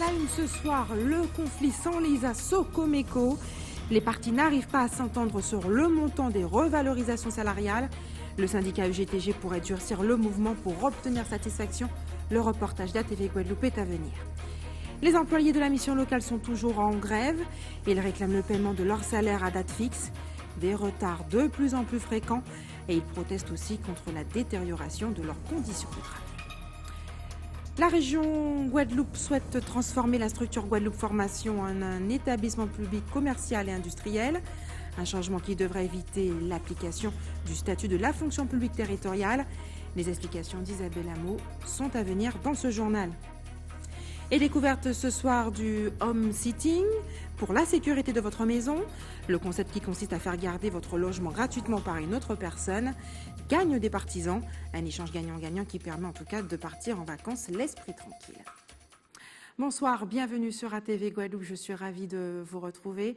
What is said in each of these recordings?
la une ce soir, le conflit s'enlise à Socoméco. Les partis n'arrivent pas à s'entendre sur le montant des revalorisations salariales. Le syndicat UGTG pourrait durcir le mouvement pour obtenir satisfaction. Le reportage d'ATV Guadeloupe est à venir. Les employés de la mission locale sont toujours en grève. Ils réclament le paiement de leur salaire à date fixe. Des retards de plus en plus fréquents et ils protestent aussi contre la détérioration de leurs conditions de travail. La région Guadeloupe souhaite transformer la structure Guadeloupe Formation en un établissement public commercial et industriel. Un changement qui devrait éviter l'application du statut de la fonction publique territoriale. Les explications d'Isabelle Hameau sont à venir dans ce journal. Et découverte ce soir du home sitting pour la sécurité de votre maison. Le concept qui consiste à faire garder votre logement gratuitement par une autre personne gagne des partisans. Un échange gagnant-gagnant qui permet en tout cas de partir en vacances l'esprit tranquille. Bonsoir, bienvenue sur ATV Guadeloupe. Je suis ravie de vous retrouver.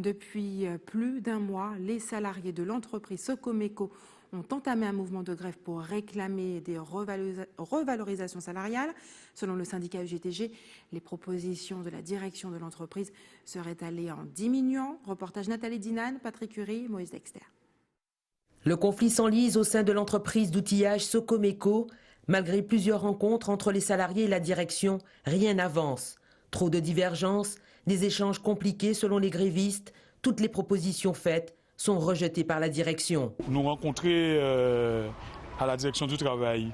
Depuis plus d'un mois, les salariés de l'entreprise Socoméco ont entamé un mouvement de grève pour réclamer des revalorisations salariales. Selon le syndicat UGTG, les propositions de la direction de l'entreprise seraient allées en diminuant. Reportage Nathalie Dinan, Patrick Curie, Moïse Dexter. Le conflit s'enlise au sein de l'entreprise d'outillage Socoméco. Malgré plusieurs rencontres entre les salariés et la direction, rien n'avance. Trop de divergences, des échanges compliqués selon les grévistes. Toutes les propositions faites sont rejetées par la direction. Nous rencontrons à la direction du travail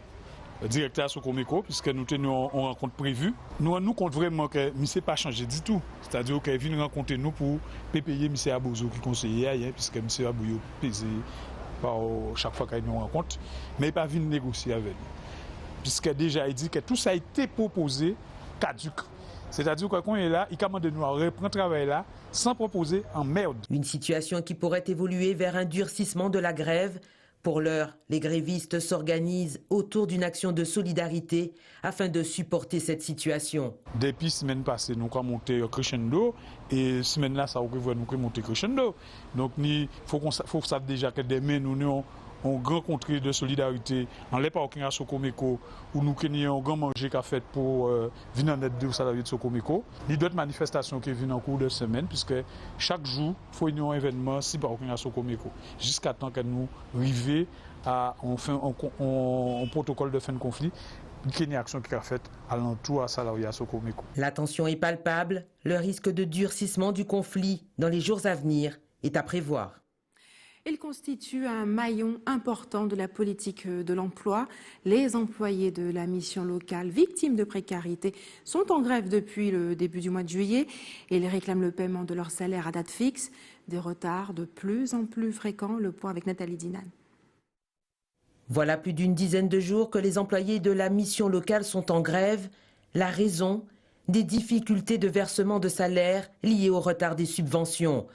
le directeur Socoméco, puisque nous avons une rencontre prévue. Nous comptons vraiment que M. n'a pas changé du tout. C'est-à-dire qu'il vient rencontrer nous pour payer M. Abozo qui conseillait, puisque M. Abozo pèse chaque fois qu'il y a une rencontre, mais il n'a pas venu négocier avec nous. Puisque déjà il dit que tout ça a été proposé caduc. C'est-à-dire que quand il est là, il commande de nous à reprendre le travail là sans proposer en merde. Une situation qui pourrait évoluer vers un durcissement de la grève. Pour l'heure, les grévistes s'organisent autour d'une action de solidarité afin de supporter cette situation. Depuis la semaine passée, nous avons monté crescendo et la semaine là, ça va nous monter crescendo. Donc il faut savoir déjà que demain, nous avons un grand contrée de solidarité en l'épargne à Socoméco où nous avons un grand manger qu'a fait pour venir en aide aux salariés de Socoméco. Il y a d'autres manifestations qui viennent en cours de semaine puisque chaque jour, il faut un événement si par à Socoméco jusqu'à temps que nous arrivions à un protocole de fin de conflit. Il y a une action qui est faite à l'entour à salariés à Socoméco. La tension est palpable. Le risque de durcissement du conflit dans les jours à venir est à prévoir. Il constitue un maillon important de la politique de l'emploi. Les employés de la mission locale victimes de précarité sont en grève depuis le début du mois de juillet et ils réclament le paiement de leur salaire à date fixe. Des retards de plus en plus fréquents. Le point avec Nathalie Dinan. Voilà plus d'une dizaine de jours que les employés de la mission locale sont en grève. La raison, des difficultés de versement de salaire liées au retard des subventions.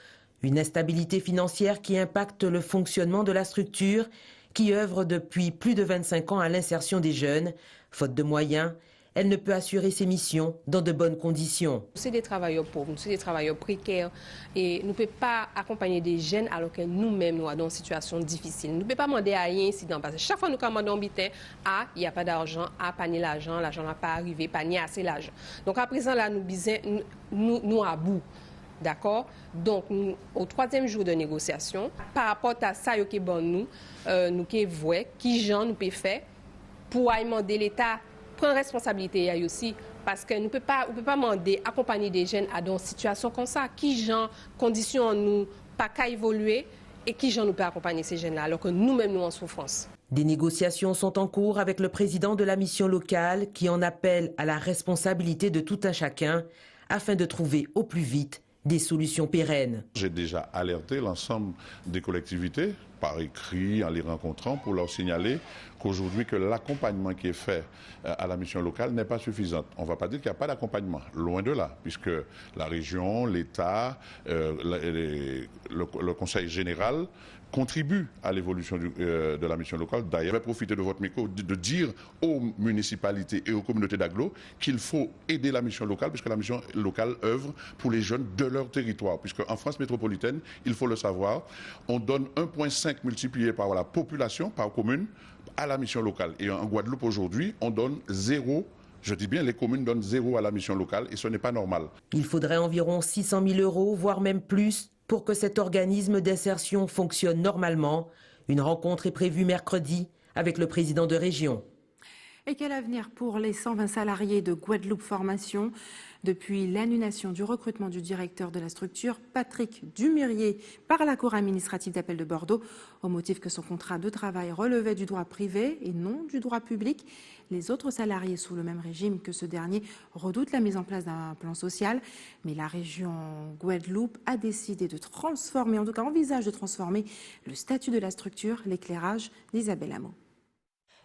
Une instabilité financière qui impacte le fonctionnement de la structure qui œuvre depuis plus de 25 ans à l'insertion des jeunes. Faute de moyens, elle ne peut assurer ses missions dans de bonnes conditions. C'est des travailleurs pauvres, c'est des travailleurs précaires et nous ne pouvons pas accompagner des jeunes alors que nous-mêmes nous sommes dans une situation difficile. Nous ne pouvons pas demander à rien incident parce que chaque fois que nous commandons un bitin, il n'y a pas d'argent, pas ni l'argent n'a pas arrivé, pas ni assez l'argent. Donc à présent là, nous à bout. D'accord? Donc, au troisième jour de négociation, par rapport à ça, nous pouvons voir qui gens nous peut faire pour demander l'État prendre responsabilité aussi. Parce que nous ne pouvons pas demander accompagner des jeunes à une situation comme ça. Qui gens, conditions nous pas qu'à évoluer et qui gens nous peut accompagner ces jeunes-là alors que nous-mêmes nous en souffrance. Des négociations sont en cours avec le président de la mission locale qui en appelle à la responsabilité de tout un chacun afin de trouver au plus vite des solutions pérennes. J'ai déjà alerté l'ensemble des collectivités par écrit, en les rencontrant, pour leur signaler qu'aujourd'hui, que l'accompagnement qui est fait à la mission locale n'est pas suffisant. On ne va pas dire qu'il n'y a pas d'accompagnement, loin de là, puisque la région, l'État, le Conseil général contribue à l'évolution de la mission locale. D'ailleurs, je vais profiter de votre micro de dire aux municipalités et aux communautés d'agglo qu'il faut aider la mission locale, puisque la mission locale œuvre pour les jeunes de leur territoire. Puisque en France métropolitaine, il faut le savoir, on donne 1,5 multiplié par la population, par commune, à la mission locale. Et en Guadeloupe aujourd'hui, on donne 0 Je dis bien, les communes donnent 0 à la mission locale et ce n'est pas normal. Il faudrait environ 600 000 €, voire même plus, pour que cet organisme d'insertion fonctionne normalement. Une rencontre est prévue mercredi avec le président de région. Et quel avenir pour les 120 salariés de Guadeloupe Formation? Depuis l'annulation du recrutement du directeur de la structure, Patrick Dumirier, par la Cour administrative d'appel de Bordeaux, au motif que son contrat de travail relevait du droit privé et non du droit public. Les autres salariés sous le même régime que ce dernier redoutent la mise en place d'un plan social. Mais la région Guadeloupe a décidé de transformer, en tout cas envisage de transformer, le statut de la structure, l'éclairage d'Isabelle Hameau.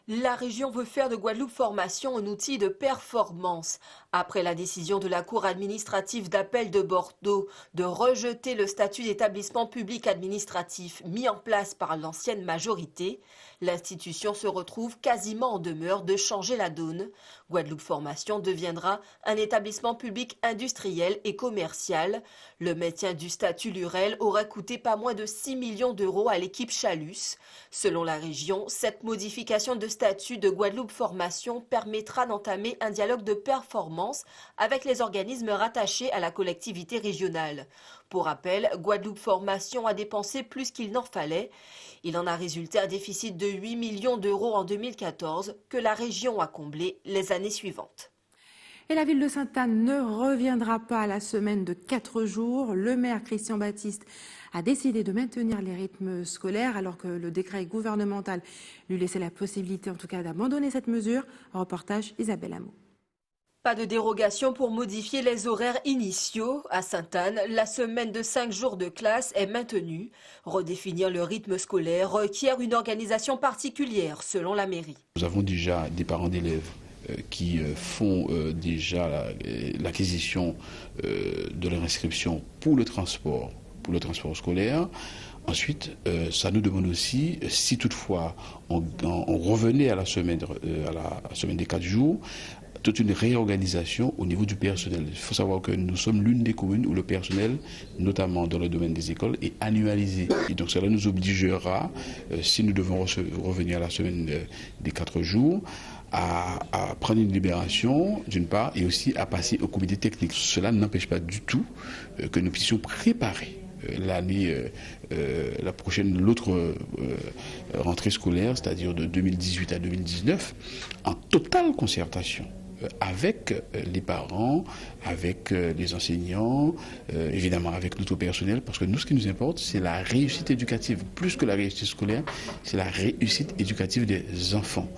La région veut faire de Guadeloupe Formation un outil de performance. Après la décision de la Cour administrative d'appel de Bordeaux de rejeter le statut d'établissement public administratif mis en place par l'ancienne majorité, l'institution se retrouve quasiment en demeure de changer la donne. Guadeloupe Formation deviendra un établissement public industriel et commercial. Le maintien du statut Lurel aurait coûté pas moins de 6 millions d'euros à l'équipe Chalus. Selon la région, cette modification de statut de Guadeloupe Formation permettra d'entamer un dialogue de performance avec les organismes rattachés à la collectivité régionale. Pour rappel, Guadeloupe Formation a dépensé plus qu'il n'en fallait. Il en a résulté un déficit de 8 millions d'euros en 2014 que la région a comblé les années suivantes. Et la ville de Sainte-Anne ne reviendra pas à la semaine de 4 jours. Le maire Christian Baptiste a décidé de maintenir les rythmes scolaires alors que le décret gouvernemental lui laissait la possibilité en tout cas d'abandonner cette mesure. Reportage Isabelle Hameau. Pas de dérogation pour modifier les horaires initiaux. À Sainte-Anne, la semaine de 5 jours de classe est maintenue. Redéfinir le rythme scolaire requiert une organisation particulière, selon la mairie. Nous avons déjà des parents d'élèves qui font déjà l'acquisition de leur inscription pour le transport scolaire. Ensuite, ça nous demande aussi, si toutefois on revenait à la semaine des 4 jours, toute une réorganisation au niveau du personnel. Il faut savoir que nous sommes l'une des communes où le personnel, notamment dans le domaine des écoles, est annualisé. Et donc cela nous obligera, si nous devons revenir à la semaine des 4 jours, à prendre une libération, d'une part, et aussi à passer au comité technique. Cela n'empêche pas du tout que nous puissions préparer l'année, la prochaine, l'autre rentrée scolaire, c'est-à-dire de 2018 à 2019, en totale concertation avec les parents, avec les enseignants, évidemment avec notre personnel, parce que nous, ce qui nous importe, c'est la réussite éducative. Plus que la réussite scolaire, c'est la réussite éducative des enfants.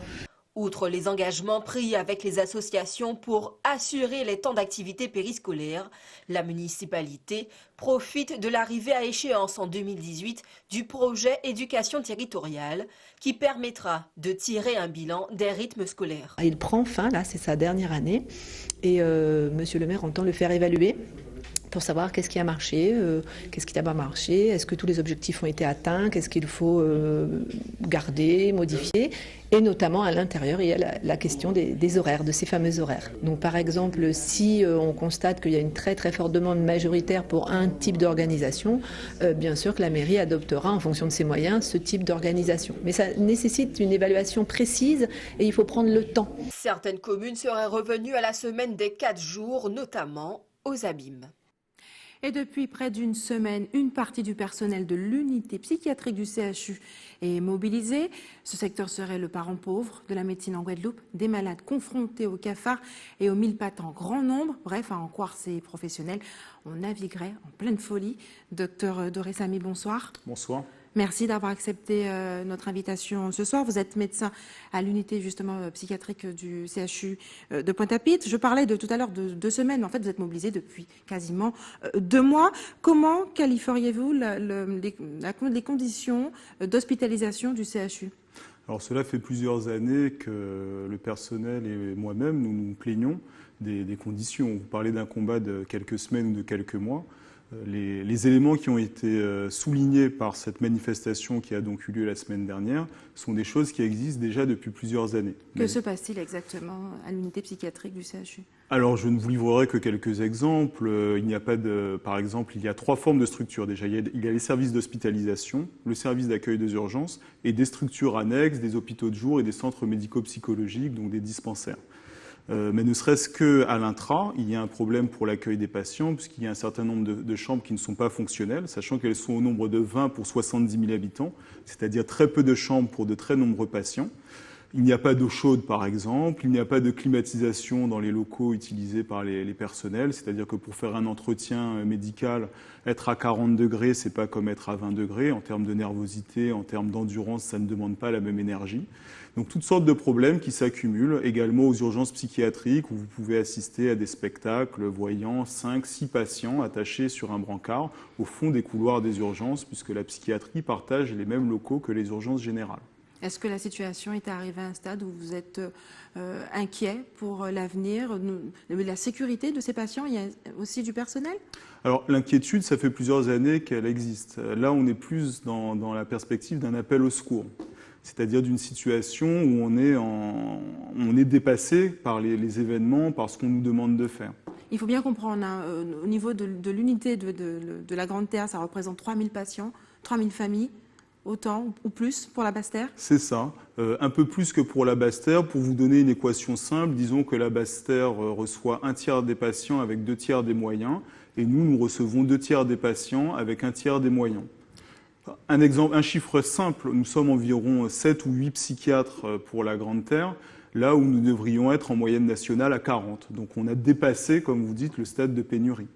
Outre les engagements pris avec les associations pour assurer les temps d'activité périscolaire, la municipalité profite de l'arrivée à échéance en 2018 du projet éducation territoriale qui permettra de tirer un bilan des rythmes scolaires. Il prend fin, là c'est sa dernière année, et Monsieur le maire entend le faire évaluer pour savoir qu'est-ce qui a marché, qu'est-ce qui n'a pas marché, est-ce que tous les objectifs ont été atteints, qu'est-ce qu'il faut garder, modifier. Et notamment à l'intérieur, il y a la question des horaires, de ces fameux horaires. Donc par exemple, si on constate qu'il y a une très très forte demande majoritaire pour un type d'organisation, bien sûr que la mairie adoptera en fonction de ses moyens ce type d'organisation. Mais ça nécessite une évaluation précise et il faut prendre le temps. Certaines communes seraient revenues à la semaine des 4 jours, notamment aux abîmes. Et depuis près d'une semaine, une partie du personnel de l'unité psychiatrique du CHU est mobilisée. Ce secteur serait le parent pauvre de la médecine en Guadeloupe, des malades confrontés aux cafards et aux mille pattes en grand nombre. Bref, à en croire ces professionnels, on naviguerait en pleine folie. Docteur Doré Samy, bonsoir. Bonsoir. Merci d'avoir accepté notre invitation ce soir. Vous êtes médecin à l'unité justement psychiatrique du CHU de Pointe-à-Pitre. Je parlais tout à l'heure de 2 semaines, mais en fait vous êtes mobilisé depuis quasiment 2 mois. Comment qualifieriez-vous les conditions d'hospitalisation du CHU ? Alors cela fait plusieurs années que le personnel et moi-même nous plaignons des conditions. Vous parlez d'un combat de quelques semaines ou de quelques mois. Les éléments qui ont été soulignés par cette manifestation qui a donc eu lieu la semaine dernière sont des choses qui existent déjà depuis plusieurs années. Que se passe-t-il exactement à l'unité psychiatrique du CHU ? Alors je ne vous livrerai que quelques exemples. Par exemple, il y a 3 formes de structures déjà. Il y a les services d'hospitalisation, le service d'accueil des urgences et des structures annexes, des hôpitaux de jour et des centres médico-psychologiques, donc des dispensaires. Mais ne serait-ce qu'à l'intra, il y a un problème pour l'accueil des patients, puisqu'il y a un certain nombre de chambres qui ne sont pas fonctionnelles, sachant qu'elles sont au nombre de 20 pour 70 000 habitants, c'est-à-dire très peu de chambres pour de très nombreux patients. Il n'y a pas d'eau chaude, par exemple, il n'y a pas de climatisation dans les locaux utilisés par les personnels, c'est-à-dire que pour faire un entretien médical, être à 40 degrés, c'est pas comme être à 20 degrés. En termes de nervosité, en termes d'endurance, ça ne demande pas la même énergie. Donc toutes sortes de problèmes qui s'accumulent également aux urgences psychiatriques où vous pouvez assister à des spectacles voyant 5, 6 patients attachés sur un brancard au fond des couloirs des urgences, puisque la psychiatrie partage les mêmes locaux que les urgences générales. Est-ce que la situation est arrivée à un stade où vous êtes inquiet pour l'avenir, la sécurité de ces patients? Il y a aussi du personnel? Alors l'inquiétude, ça fait plusieurs années qu'elle existe. Là, on est plus dans la perspective d'un appel au secours, c'est-à-dire d'une situation où on est dépassé par les événements, par ce qu'on nous demande de faire. Il faut bien comprendre, au niveau de l'unité de la Grande Terre, ça représente 3000 patients, 3000 familles. Autant ou plus pour la Basse-Terre? C'est ça, un peu plus que pour la Basse-Terre. Pour vous donner une équation simple, disons que la Basse-Terre reçoit 1/3 des patients avec 2/3 des moyens, et nous recevons 2/3 des patients avec 1/3 des moyens. Un exemple, un chiffre simple, nous sommes environ 7 ou 8 psychiatres pour la Grande Terre, là où nous devrions être en moyenne nationale à 40. Donc on a dépassé, comme vous dites, le stade de pénurie.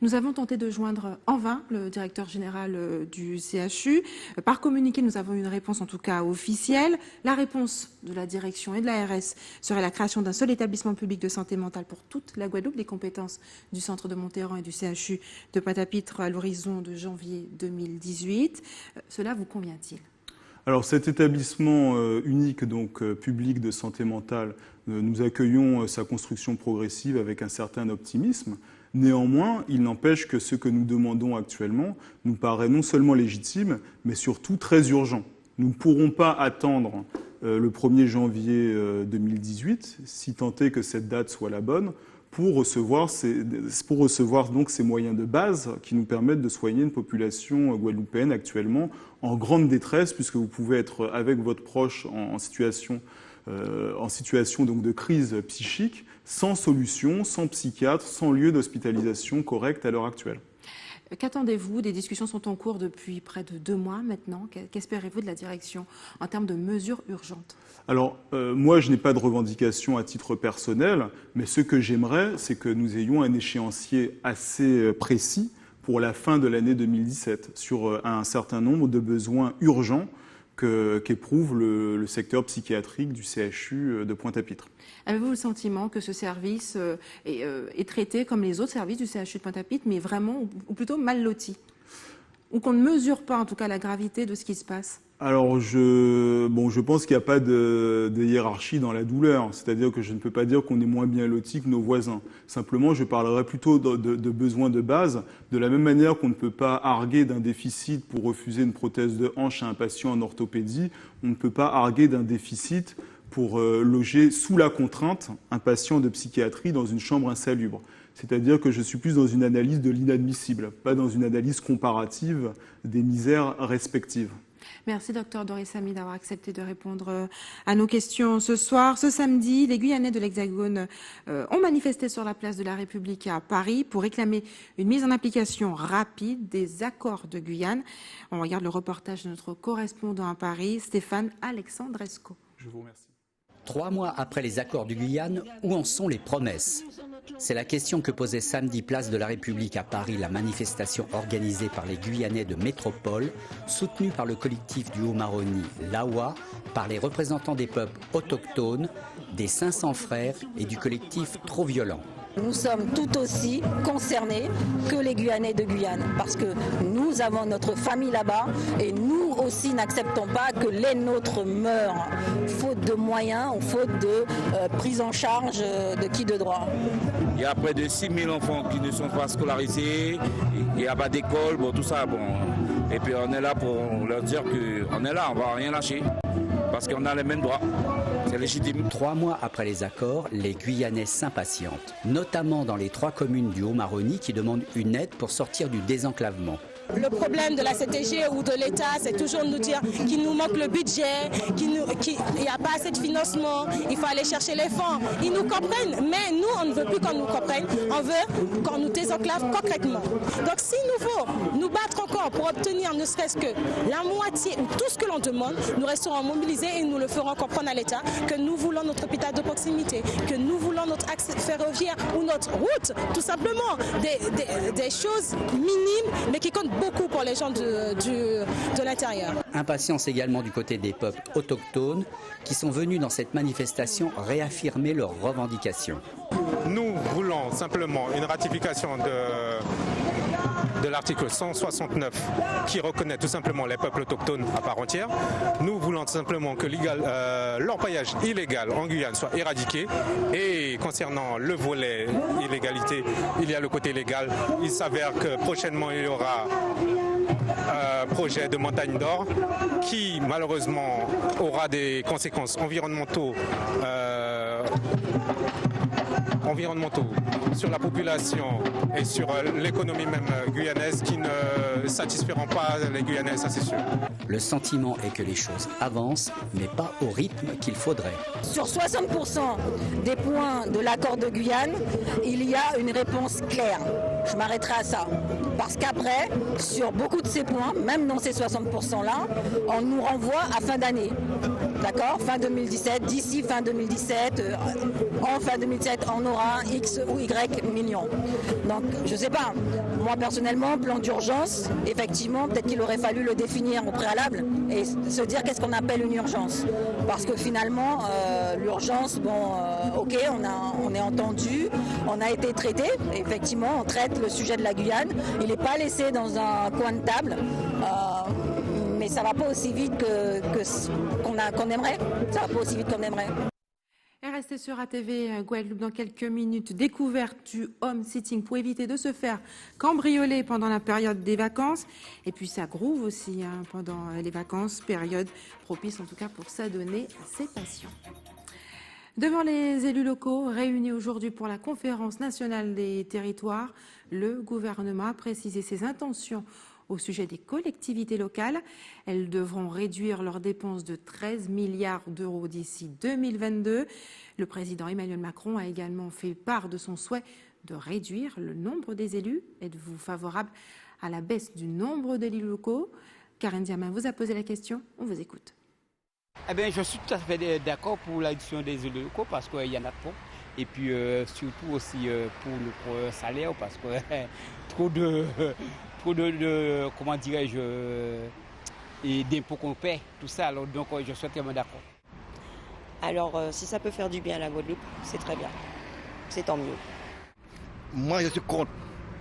Nous avons tenté de joindre en vain le directeur général du CHU. Par communiqué, nous avons eu une réponse en tout cas officielle. La réponse de la direction et de l'ARS serait la création d'un seul établissement public de santé mentale pour toute la Guadeloupe, les compétences du centre de Montéran et du CHU de Pointe-à-Pitre à l'horizon de janvier 2018. Cela vous convient-il ? Alors cet établissement unique, donc public de santé mentale, nous accueillons sa construction progressive avec un certain optimisme. Néanmoins, il n'empêche que ce que nous demandons actuellement nous paraît non seulement légitime, mais surtout très urgent. Nous ne pourrons pas attendre le 1er janvier 2018, si tant est que cette date soit la bonne, pour recevoir donc ces moyens de base qui nous permettent de soigner une population guadeloupéenne actuellement en grande détresse, puisque vous pouvez être avec votre proche en situation donc de crise psychique, sans solution, sans psychiatre, sans lieu d'hospitalisation correct à l'heure actuelle. Qu'attendez-vous? Des discussions sont en cours depuis près de 2 mois maintenant. Qu'espérez-vous de la direction en termes de mesures urgentes? Alors, moi, je n'ai pas de revendication à titre personnel, mais ce que j'aimerais, c'est que nous ayons un échéancier assez précis pour la fin de l'année 2017 sur un certain nombre de besoins urgents qu'éprouve le secteur psychiatrique du CHU de Pointe-à-Pitre. Avez-vous le sentiment que ce service est traité comme les autres services du CHU de Pointe-à-Pitre, mais vraiment, ou plutôt mal loti? Ou qu'on ne mesure pas en tout cas la gravité de ce qui se passe? Alors je pense qu'il n'y a pas de hiérarchie dans la douleur, c'est-à-dire que je ne peux pas dire qu'on est moins bien loti que nos voisins. Simplement, je parlerai plutôt de besoins de base, de la même manière qu'on ne peut pas arguer d'un déficit pour refuser une prothèse de hanche à un patient en orthopédie, on ne peut pas arguer d'un déficit pour loger sous la contrainte un patient de psychiatrie dans une chambre insalubre. C'est-à-dire que je suis plus dans une analyse de l'inadmissible, pas dans une analyse comparative des misères respectives. Merci Dr Doris Samy d'avoir accepté de répondre à nos questions ce soir. Ce samedi, les Guyanais de l'Hexagone ont manifesté sur la place de la République à Paris pour réclamer une mise en application rapide des accords de Guyane. On regarde le reportage de notre correspondant à Paris, Stéphane Alexandresco. Je vous remercie. 3 mois après les accords du Guyane, où en sont les promesses? C'est la question que posait samedi place de la République à Paris la manifestation organisée par les Guyanais de métropole, soutenue par le collectif du Haut-Maroni, l'AWA, par les représentants des peuples autochtones, des 500 frères et du collectif Trop Violent. Nous sommes tout aussi concernés que les Guyanais de Guyane parce que nous avons notre famille là-bas et nous aussi n'acceptons pas que les nôtres meurent faute de moyens ou faute de prise en charge de qui de droit. Il y a près de 6 000 enfants qui ne sont pas scolarisés, il n'y a pas d'école, bon, tout ça. Bon. Et puis on est là pour leur dire qu'on est là, on ne va rien lâcher parce qu'on a les mêmes droits. C'est légitime. 3 mois après les accords, les Guyanais s'impatientent, notamment dans les 3 communes du Haut-Maroni qui demandent une aide pour sortir du désenclavement. Le problème de la CTG ou de l'État, c'est toujours nous dire qu'il nous manque le budget, qu'il n'y a pas assez de financement, il faut aller chercher les fonds. Ils nous comprennent, mais nous, on ne veut plus qu'on nous comprenne, on veut qu'on nous désenclave concrètement. Donc s'il nous faut nous battre encore pour obtenir ne serait-ce que la moitié ou tout ce que l'on demande, nous resterons mobilisés et nous le ferons comprendre à l'État que nous voulons notre hôpital de proximité, que nous voulons notre axe ferroviaire ou notre route, tout simplement. Des choses minimes, mais qui comptent beaucoup pour les gens de l'intérieur. Impatience également du côté des peuples autochtones qui sont venus dans cette manifestation réaffirmer leurs revendications. Nous voulons simplement une ratification de l'article 169 qui reconnaît tout simplement les peuples autochtones à part entière. Nous voulons simplement que l'orpaillage illégal en Guyane soit éradiqué. Et concernant le volet illégalité, il y a le côté légal. Il s'avère que prochainement il y aura un projet de montagne d'or qui malheureusement aura des conséquences environnementaux sur la population et sur l'économie même guyanaise qui ne satisferont pas les Guyanais, ça c'est sûr. Le sentiment est que les choses avancent, mais pas au rythme qu'il faudrait. Sur 60% des points de l'accord de Guyane, il y a une réponse claire. Je m'arrêterai à ça. Parce qu'après, sur beaucoup de ces points, même dans ces 60%-là, on nous renvoie à fin d'année. D'accord ? Fin 2017, d'ici fin 2017, en fin 2017, on aura X ou Y millions. Donc, je ne sais pas. Moi, personnellement, plan d'urgence, effectivement, peut-être qu'il aurait fallu le définir au préalable et se dire qu'est-ce qu'on appelle une urgence. Parce que finalement, l'urgence, ok, on est entendu, on a été traité. Effectivement, on traite le sujet de la Guyane. Il n'est pas laissé dans un coin de table. Mais ça ne va pas aussi vite qu'on aimerait. Ça ne va pas aussi vite qu'on aimerait. Et restez sur ATV Guadeloupe dans quelques minutes. Découverte du home sitting pour éviter de se faire cambrioler pendant la période des vacances. Et puis ça groove aussi pendant les vacances, période propice en tout cas pour s'adonner à ses passions. Devant les élus locaux réunis aujourd'hui pour la conférence nationale des territoires, le gouvernement a précisé ses intentions au sujet des collectivités locales. Elles devront réduire leurs dépenses de 13 milliards d'euros d'ici 2022. Le président Emmanuel Macron a également fait part de son souhait de réduire le nombre des élus. Êtes-vous favorable à la baisse du nombre d'élus locaux? Karen Diamin vous a posé la question, on vous écoute. Eh bien, je suis tout à fait d'accord pour la réduction des élus locaux parce qu'il y en a trop. Et puis surtout aussi pour le salaire parce que trop de comment dirais-je, d'impôts qu'on paie, tout ça. Alors, donc, je suis tellement d'accord. Alors, si ça peut faire du bien à la Guadeloupe, c'est très bien. C'est tant mieux. Moi, je suis contre.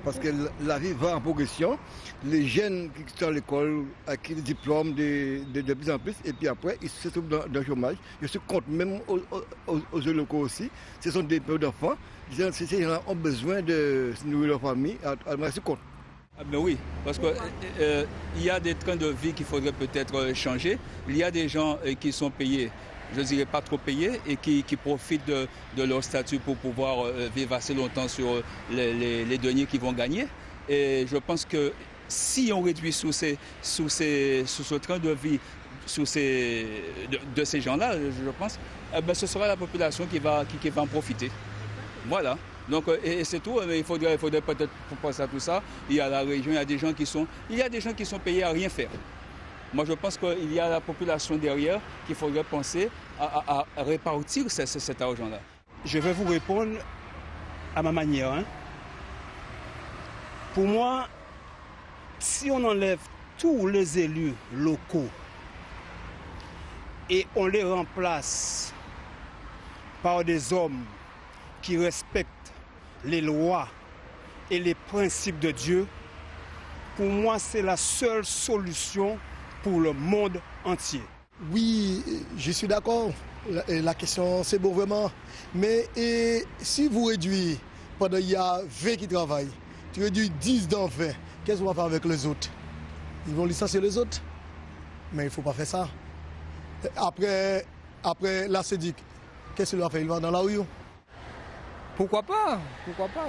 Parce que la vie va en progression. Les jeunes qui sont à l'école acquis des diplômes de plus en plus. Et puis après, ils se trouvent dans le chômage. Je suis contre, même aux jeunes locaux aussi. Ce sont des pères d'enfants. Ces gens ont besoin de nourrir leur famille. Alors, je suis contre. Ah ben oui, parce qu'il y a des trains de vie qu'il faudrait peut-être changer. Il y a des gens qui sont payés, je ne dirais pas trop payés, et qui profitent de leur statut pour pouvoir vivre assez longtemps sur les deniers qu'ils vont gagner. Et je pense que si on réduit sous ce train de vie de ces gens-là, je pense, ce sera la population qui va en profiter. Voilà. Donc, et c'est tout, mais il faudrait peut-être penser à tout ça. Il y a la région, il y a des gens qui sont payés à rien faire. Moi, je pense qu'il y a la population derrière qu'il faudrait penser à répartir cet argent-là. Je vais vous répondre à ma manière. Pour moi, si on enlève tous les élus locaux et on les remplace par des hommes qui respectent les lois et les principes de Dieu, pour moi, c'est la seule solution pour le monde entier. Oui, je suis d'accord. La question, c'est bon vraiment. Mais si vous réduisez, pendant il y a 20 qui travaillent, tu réduis 10 dans 20, qu'est-ce qu'on va faire avec les autres? Ils vont licencier les autres. Mais il ne faut pas faire ça. Après la CEDIC, qu'est-ce qu'il va faire? Il va dans la rue? Pourquoi pas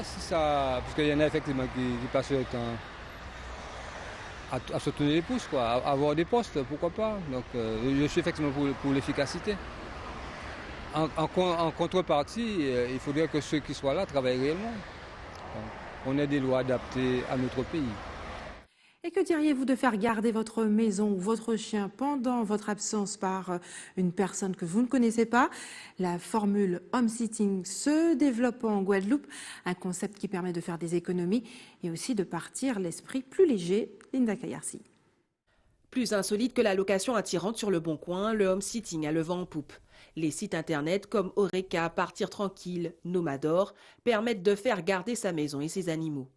si ça... Parce qu'il y en a effectivement qui passent le temps à se tenir les pouces, quoi, à avoir des postes, pourquoi pas. Donc je suis effectivement pour l'efficacité. En contrepartie, il faudrait que ceux qui soient là travaillent réellement. On ait des lois adaptées à notre pays. Et que diriez-vous de faire garder votre maison ou votre chien pendant votre absence par une personne que vous ne connaissez pas? La formule home-sitting se développe en Guadeloupe, un concept qui permet de faire des économies et aussi de partir l'esprit plus léger. Linda Kayarsi. Plus insolite que la location attirante sur le Bon Coin, le home-sitting a le vent en poupe. Les sites internet comme Oreca, Partir Tranquille, Nomador permettent de faire garder sa maison et ses animaux.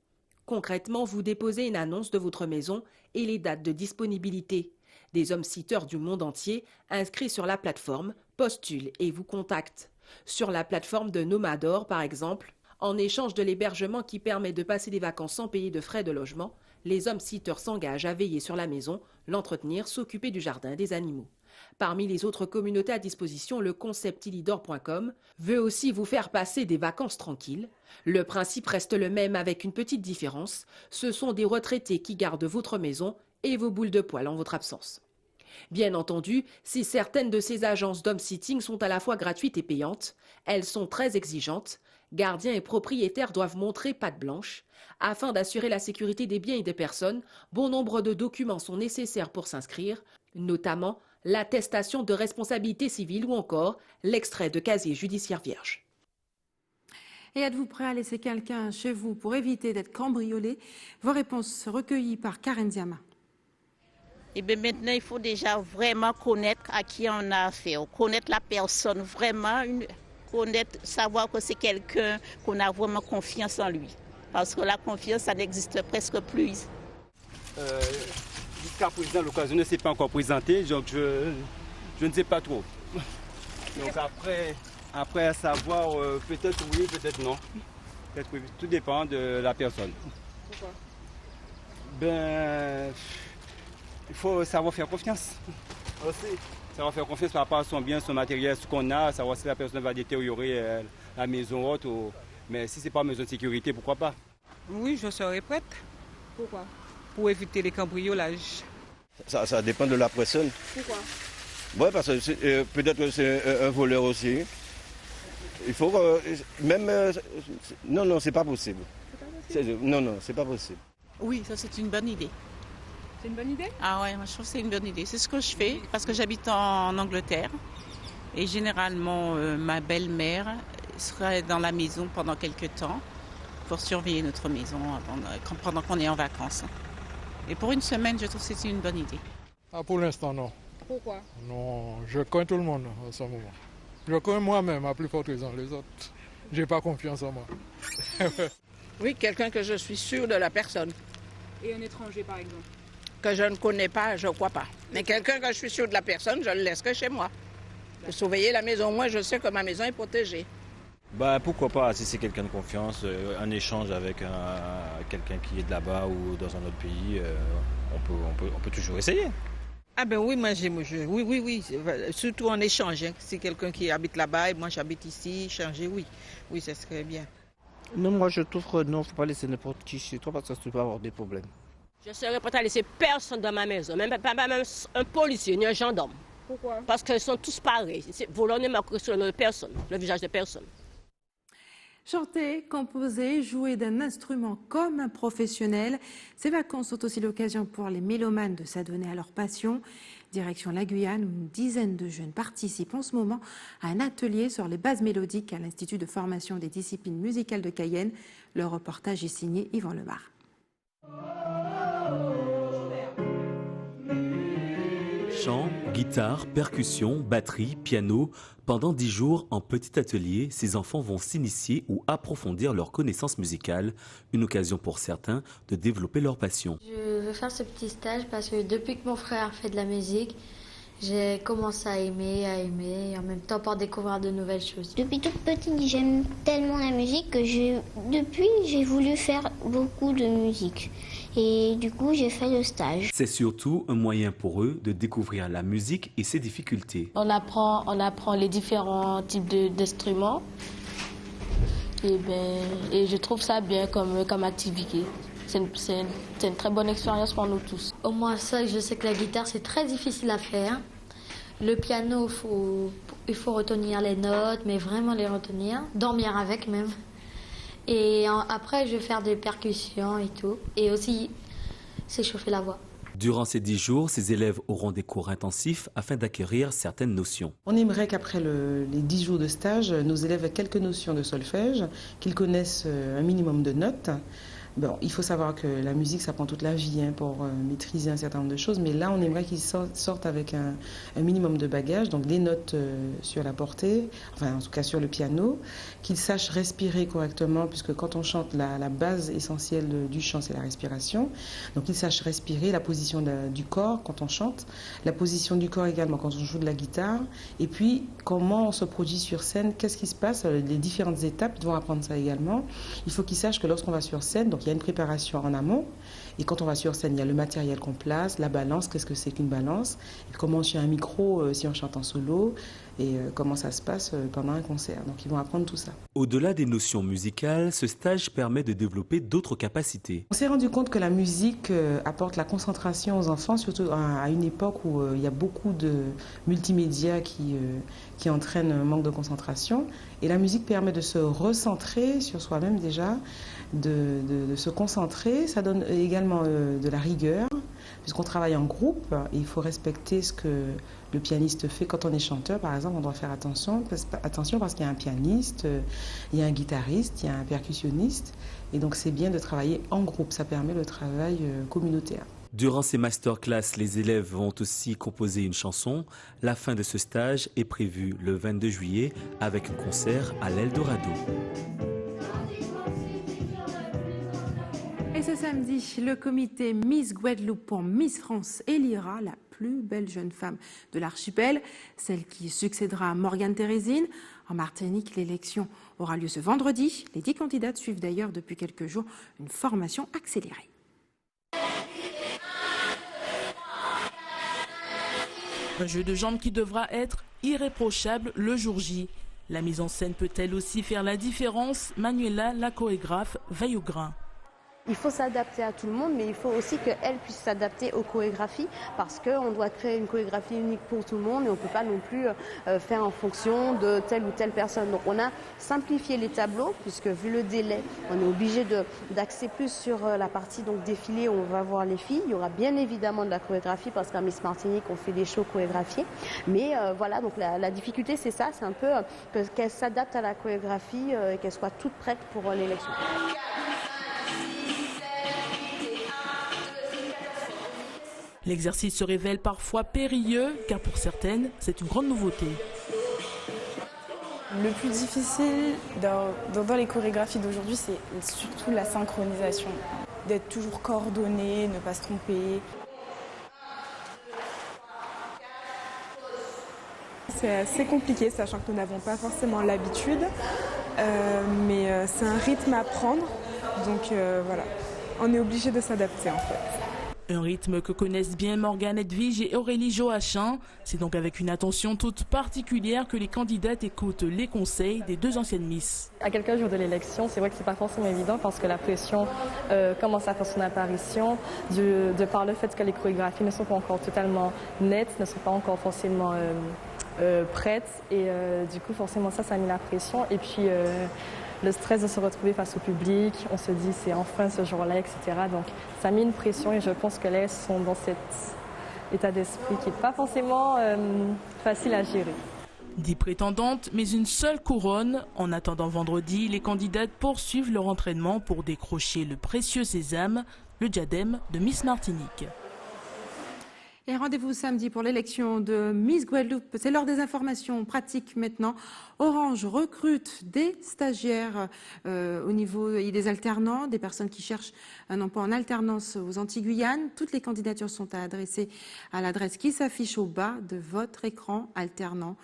Concrètement, vous déposez une annonce de votre maison et les dates de disponibilité. Des home-sitters du monde entier inscrits sur la plateforme postulent et vous contactent. Sur la plateforme de Nomador, par exemple, en échange de l'hébergement qui permet de passer des vacances sans payer de frais de logement, les home-sitters s'engagent à veiller sur la maison, l'entretenir, s'occuper du jardin, des animaux. Parmi les autres communautés à disposition, le concept Illidor.com veut aussi vous faire passer des vacances tranquilles. Le principe reste le même avec une petite différence. Ce sont des retraités qui gardent votre maison et vos boules de poil en votre absence. Bien entendu, si certaines de ces agences d'home-sitting sont à la fois gratuites et payantes, elles sont très exigeantes. Gardiens et propriétaires doivent montrer patte blanche. Afin d'assurer la sécurité des biens et des personnes, bon nombre de documents sont nécessaires pour s'inscrire, notamment l'attestation de responsabilité civile ou encore l'extrait de casier judiciaire vierge. Et êtes-vous prêt à laisser quelqu'un chez vous pour éviter d'être cambriolé? Vos réponses recueillies par Karen Ziama. Et bien maintenant, il faut déjà vraiment connaître à qui on a affaire, connaître la personne, vraiment connaître, savoir que c'est quelqu'un qu'on a vraiment confiance en lui. Parce que la confiance, ça n'existe presque plus. Jusqu'à présent, l'occasion ne s'est pas encore présentée, donc je ne sais pas trop. Donc après à savoir, peut-être oui, peut-être non. Peut-être oui, tout dépend de la personne. Pourquoi? Ben, il faut savoir faire confiance. Aussi, savoir faire confiance par rapport à son bien, son matériel, ce qu'on a, savoir si la personne va détériorer la maison haute. Mais si ce n'est pas une maison de sécurité, pourquoi pas? Oui, je serai prête. Pourquoi? Pour éviter les cambriolages. Ça dépend de la personne. Pourquoi? Oui, parce que peut-être que c'est un voleur aussi. Il faut même... non, c'est pas possible. Non, c'est pas possible. Oui, ça c'est une bonne idée. C'est une bonne idée? Ah ouais, moi je trouve que c'est une bonne idée. C'est ce que je fais parce que j'habite en Angleterre. Et généralement, ma belle-mère serait dans la maison pendant quelques temps pour surveiller notre maison pendant qu'on est en vacances. Et pour une semaine, je trouve que c'est une bonne idée. Ah, pour l'instant, non. Pourquoi? Non, je connais tout le monde en ce moment. Je connais moi-même à plus forte raison les autres. J'ai pas confiance en moi. Oui, quelqu'un que je suis sûre de la personne. Et un étranger, par exemple? Que je ne connais pas, je ne crois pas. Mais quelqu'un que je suis sûre de la personne, je le laisserai chez moi. Pour surveiller la maison, moi je sais que ma maison est protégée. Bah, pourquoi pas, si c'est quelqu'un de confiance, un échange avec quelqu'un qui est de là-bas ou dans un autre pays, on peut toujours essayer. Ah ben oui, oui, surtout en échange. Hein. Si quelqu'un qui habite là-bas et moi j'habite ici, changer, oui, ça serait bien. Non, moi je trouve que non, il ne faut pas laisser n'importe qui chez toi parce que tu peux avoir des problèmes. Je ne serais pas à laisser personne dans ma maison, même un policier ni un gendarme. Pourquoi? Parce qu'ils sont tous pareils. Volant ne marque sur le visage de personne. Chanter, composer, jouer d'un instrument comme un professionnel, ces vacances sont aussi l'occasion pour les mélomanes de s'adonner à leur passion. Direction la Guyane, où une dizaine de jeunes participent en ce moment à un atelier sur les bases mélodiques à l'Institut de formation des disciplines musicales de Cayenne. Le reportage est signé Yvan Lemar. Chant, guitare, percussion, batterie, piano. Pendant 10 jours, en petit atelier, ces enfants vont s'initier ou approfondir leurs connaissances musicales. Une occasion pour certains de développer leur passion. Je veux faire ce petit stage parce que depuis que mon frère fait de la musique, j'ai commencé à aimer et en même temps pour découvrir de nouvelles choses. Depuis toute petite, j'aime tellement la musique que depuis j'ai voulu faire beaucoup de musique. Et du coup, j'ai fait le stage. C'est surtout un moyen pour eux de découvrir la musique et ses difficultés. On apprend les différents types d'instruments. Et je trouve ça bien comme activité. c'est une très bonne expérience pour nous tous. Au moins ça, je sais que la guitare, c'est très difficile à faire. Le piano, il faut retenir les notes, mais vraiment les retenir, dormir avec même. Et après, je vais faire des percussions et tout. Et aussi, s'échauffer la voix. Durant ces 10 jours, ces élèves auront des cours intensifs afin d'acquérir certaines notions. On aimerait qu'après les 10 jours de stage, nos élèves aient quelques notions de solfège, qu'ils connaissent un minimum de notes. Bon, il faut savoir que la musique, ça prend toute la vie pour maîtriser un certain nombre de choses, mais là, on aimerait qu'ils sortent avec un minimum de bagages, donc des notes sur la portée, enfin en tout cas sur le piano, qu'ils sachent respirer correctement, puisque quand on chante, la base essentielle du chant, c'est la respiration. Donc qu'ils sachent respirer, la position du corps quand on chante, la position du corps également quand on joue de la guitare, et puis comment on se produit sur scène, qu'est-ce qui se passe, les différentes étapes, ils vont apprendre ça également. Il faut qu'ils sachent que lorsqu'on va sur scène, donc il y a une préparation en amont, et quand on va sur scène, il y a le matériel qu'on place, la balance, qu'est-ce que c'est qu'une balance, et comment on tient un micro si on chante en solo, et comment ça se passe pendant un concert. Donc ils vont apprendre tout ça. Au-delà des notions musicales, ce stage permet de développer d'autres capacités. On s'est rendu compte que la musique apporte la concentration aux enfants, surtout à une époque où il y a beaucoup de multimédia qui entraînent un manque de concentration. Et la musique permet de se recentrer sur soi-même déjà, de se concentrer. Ça donne également de la rigueur, puisqu'on travaille en groupe et il faut respecter ce que le pianiste fait. Quand on est chanteur, par exemple, on doit faire attention parce qu'il y a un pianiste, il y a un guitariste, il y a un percussionniste. Et donc c'est bien de travailler en groupe, ça permet le travail communautaire. Durant ces masterclass, les élèves vont aussi composer une chanson. La fin de ce stage est prévue le 22 juillet avec un concert à l'Eldorado. Et ce samedi, le comité Miss Guadeloupe pour Miss France élira la plus belle jeune femme de l'archipel, celle qui succédera à Morgane Thérésine. En Martinique, l'élection aura lieu ce vendredi. Les 10 candidates suivent d'ailleurs depuis quelques jours une formation accélérée. Un jeu de jambes qui devra être irréprochable le jour J. La mise en scène peut-elle aussi faire la différence? Manuela, la chorégraphe, veille au grain. Il faut s'adapter à tout le monde, mais il faut aussi qu'elle puisse s'adapter aux chorégraphies parce qu'on doit créer une chorégraphie unique pour tout le monde et on ne peut pas non plus faire en fonction de telle ou telle personne. Donc on a simplifié les tableaux puisque vu le délai, on est obligé d'axer plus sur la partie donc défilé où on va voir les filles. Il y aura bien évidemment de la chorégraphie parce qu'à Miss Martinique, on fait des shows chorégraphiés. Mais voilà, donc la difficulté c'est ça, c'est un peu qu'elle s'adapte à la chorégraphie et qu'elle soit toute prête pour l'élection. L'exercice se révèle parfois périlleux, car pour certaines, c'est une grande nouveauté. Le plus difficile dans les chorégraphies d'aujourd'hui, c'est surtout la synchronisation. D'être toujours coordonné, ne pas se tromper. C'est assez compliqué, sachant que nous n'avons pas forcément l'habitude, mais c'est un rythme à prendre, donc voilà, on est obligé de s'adapter en fait. Un rythme que connaissent bien Morgane Edwige et Aurélie Joachim. C'est donc avec une attention toute particulière que les candidates écoutent les conseils des 2 anciennes Miss. À quelques jours de l'élection, c'est vrai que c'est pas forcément évident parce que la pression commence à faire son apparition de par le fait que les chorégraphies ne sont pas encore totalement nettes, ne sont pas encore forcément prêtes et du coup forcément ça a mis la pression et puis le stress de se retrouver face au public, on se dit c'est enfin ce jour-là, etc. Donc ça met une pression et je pense que là elles sont dans cet état d'esprit qui n'est pas forcément facile à gérer. 10 prétendantes, mais une seule couronne. En attendant vendredi, les candidates poursuivent leur entraînement pour décrocher le précieux sésame, le diadème de Miss Martinique. Et rendez-vous samedi pour l'élection de Miss Guadeloupe. C'est l'heure des informations pratiques maintenant. Orange recrute des stagiaires au niveau et des alternants, des personnes qui cherchent un emploi en alternance aux Antilles-Guyane. Toutes les candidatures sont à adresser à l'adresse qui s'affiche au bas de votre écran alternant.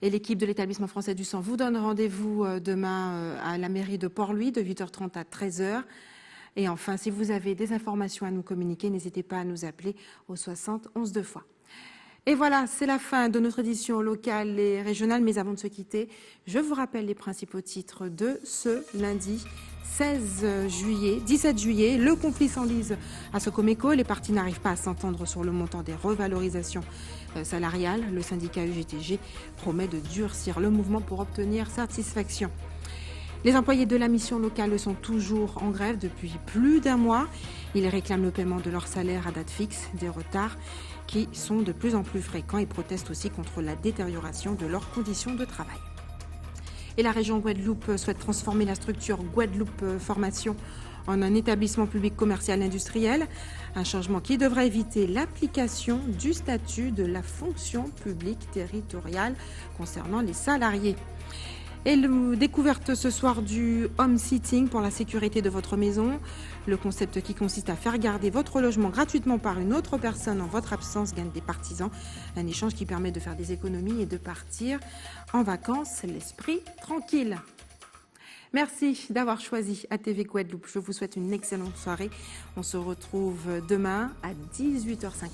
Et l'équipe de l'établissement français du sang vous donne rendez-vous demain à la mairie de Port-Louis de 8h30 à 13h. Et enfin, si vous avez des informations à nous communiquer, n'hésitez pas à nous appeler au 60 11 2 fois. Et voilà, c'est la fin de notre édition locale et régionale. Mais avant de se quitter, je vous rappelle les principaux titres de ce lundi 17 juillet, le conflit s'enlise à Socoméco. Les parties n'arrivent pas à s'entendre sur le montant des revalorisations salariales. Le syndicat UGTG promet de durcir le mouvement pour obtenir satisfaction. Les employés de la mission locale sont toujours en grève depuis plus d'un mois. Ils réclament le paiement de leur salaire à date fixe, des retards qui sont de plus en plus fréquents et protestent aussi contre la détérioration de leurs conditions de travail. Et la région Guadeloupe souhaite transformer la structure Guadeloupe Formation en un établissement public commercial industriel, un changement qui devrait éviter l'application du statut de la fonction publique territoriale concernant les salariés. Et découverte ce soir du home sitting pour la sécurité de votre maison. Le concept qui consiste à faire garder votre logement gratuitement par une autre personne en votre absence gagne des partisans. Un échange qui permet de faire des économies et de partir en vacances l'esprit tranquille. Merci d'avoir choisi ATV Guadeloupe. Je vous souhaite une excellente soirée. On se retrouve demain à 18h50.